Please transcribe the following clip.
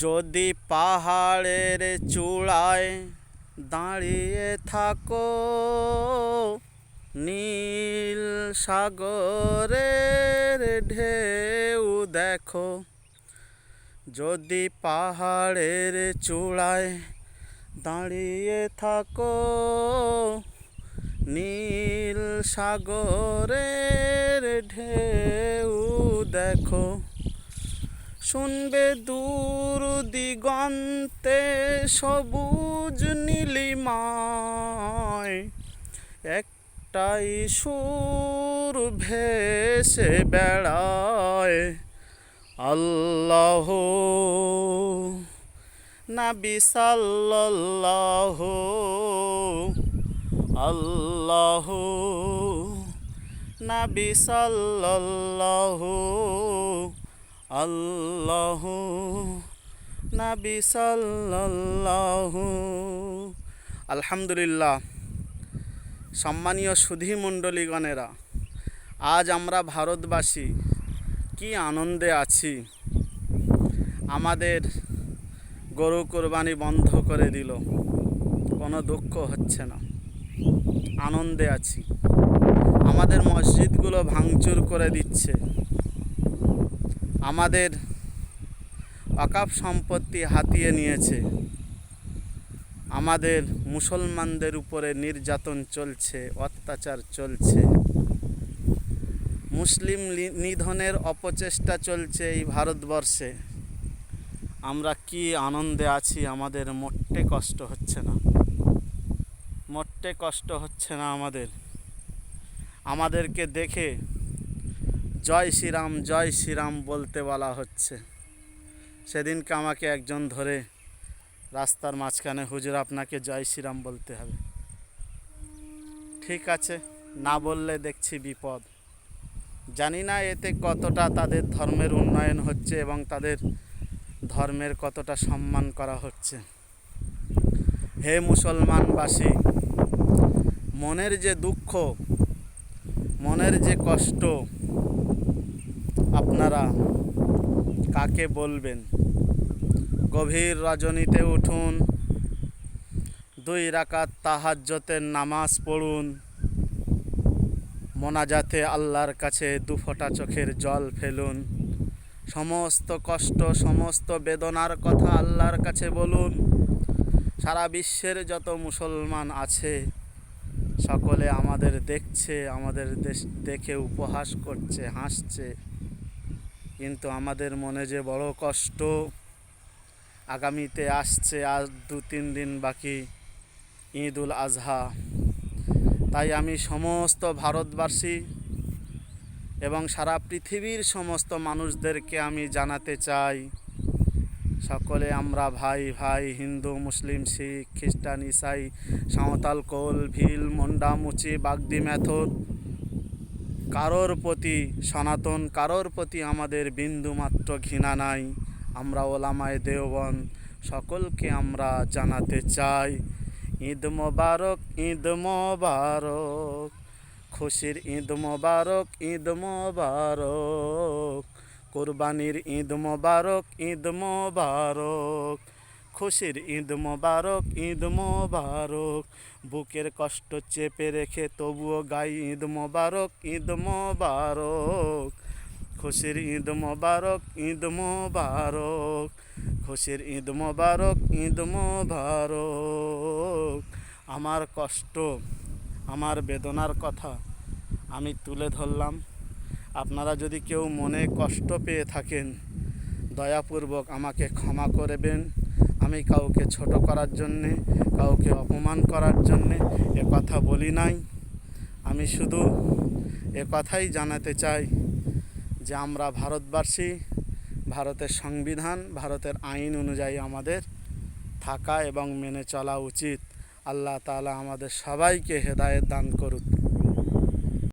যদি পাহাড়ের চূড়ায় দাঁড়িয়ে থাকো, নীল সাগরের ঢেউ দেখো। যদি পাহাড়ের চূড়ায় দাঁড়িয়ে থাকো, নীল সাগরের ঢেউ দেখো। শুনবে দূর দিগন্তে সবুজ নীলিমায় একটাই সুর ভেসে বেড়ায়, আল্লাহ নবী সাল্লাল্লাহু, আল্লাহ নবী সাল্লাল্লাহু, আল্লাহ নবী সাল্লাল্লাহু। আলহামদুলিল্লাহ। সম্মানীয় সুধী মণ্ডলীগণেরা, আজ আমরা ভারতবাসী কি আনন্দে আছি। আমাদের গরু কোরবানি বন্ধ করে দিল, কোনো দুঃখ হচ্ছে না, আনন্দে আছি। আমাদের মসজিদগুলো ভাঙচুর করে দিচ্ছে, আমাদের ওয়াকফ সম্পত্তি হাতিয়ে নিয়েছে, আমাদের মুসলমানদের উপরে নির্যাতন চলছে, অত্যাচার চলছে, মুসলিম নিধনের অপচেষ্টা চলছে এই ভারতবর্ষে। আমরা কি আনন্দে আছি, আমাদের মোটে কষ্ট হচ্ছে না, মোটে কষ্ট হচ্ছে না আমাদেরকে দেখে জয় শ্রীরাম বলতে বলা হচ্ছে। সেদিনকে আমাকে একজন ধরে রাস্তার মাঝখানে, হুজুর আপনাকে জয় শ্রীরাম বলতে হবে। ঠিক আছে, না বললে দেখছি বিপদ। জানি না এতে কতটা তাদের ধর্মের উন্নয়ন হচ্ছে এবং তাদের ধর্মের কতটা সম্মান করা হচ্ছে। হে মুসলমানবাসী, মনের যে দুঃখ, মনের যে কষ্ট আপনারা কাকে বলবেন? গভীর রজনীতে উঠুন, 2 রাকাত তাহাজ্জুদের নামাজ পড়ুন, মোনাজাতে আল্লাহর কাছে 2 ফোঁটা চোখের জল ফেলুন, সমস্ত কষ্ট, সমস্ত বেদনার কথা আল্লাহর কাছে বলুন। সারা বিশ্বের যত মুসলমান আছে সকলে আমাদের দেখছে, আমাদের দেশ দেখে উপহাস করছে, হাসছে, কিন্তু আমাদের মনে যে বড় কষ্ট। আগামীতে আসছে, আজ 2-3 দিন বাকি ঈদ উল আজহা। তাই আমি সমস্ত ভারতবাসী এবং সারা পৃথিবীর সমস্ত মানুষদেরকে আমি জানাতে চাই, সকলে আমরা ভাই ভাই, হিন্দু মুসলিম শিখ খ্রিস্টান ইসাই সাঁওতাল কোল ভিল মুন্ডা মুচি বাগদি মেথর, কারোর প্রতি সনাতন, কারোর প্রতি আমাদের বিন্দুমাত্র ঘৃণা নাই। আমরা ওলামায়ে দেওবন্দ সকলকে আমরা জানাতে চাই, ঈদ মোবারক, ঈদ মোবারক, খুশির ঈদ মোবারক, ঈদ মোবারক, কোরবানির ঈদ মোবারক, ঈদ মোবারক, খুশির ঈদ মোবারক, ঈদ মোবারক। বুকের কষ্ট চেপে রেখে তবুও গাই ঈদ মোবারক, ঈদ মোবারক, খুশির ঈদ মোবারক, ঈদ মোবারক, খুশির ঈদ মোবারক, ঈদ মোবারক। আমার কষ্ট, আমার বেদনার কথা আমি তুলে ধরলাম। আপনারা যদি কেউ মনে কষ্ট পেয়ে থাকেন, দয়াপূর্বক আমাকে ক্ষমা করবেন। আমি কাউকে ছোট করার জন্যে, কাউকে অপমান করার জন্যে এ কথা বলি নাই। আমি শুধু এ কথাই জানাতে চাই যে আমরা ভারতবাসী, ভারতের সংবিধান, ভারতের আইন অনুযায়ী আমাদের থাকা এবং মেনে চলা উচিত। আল্লাহ তাআলা আমাদের সবাইকে হেদায়েত দান করুক।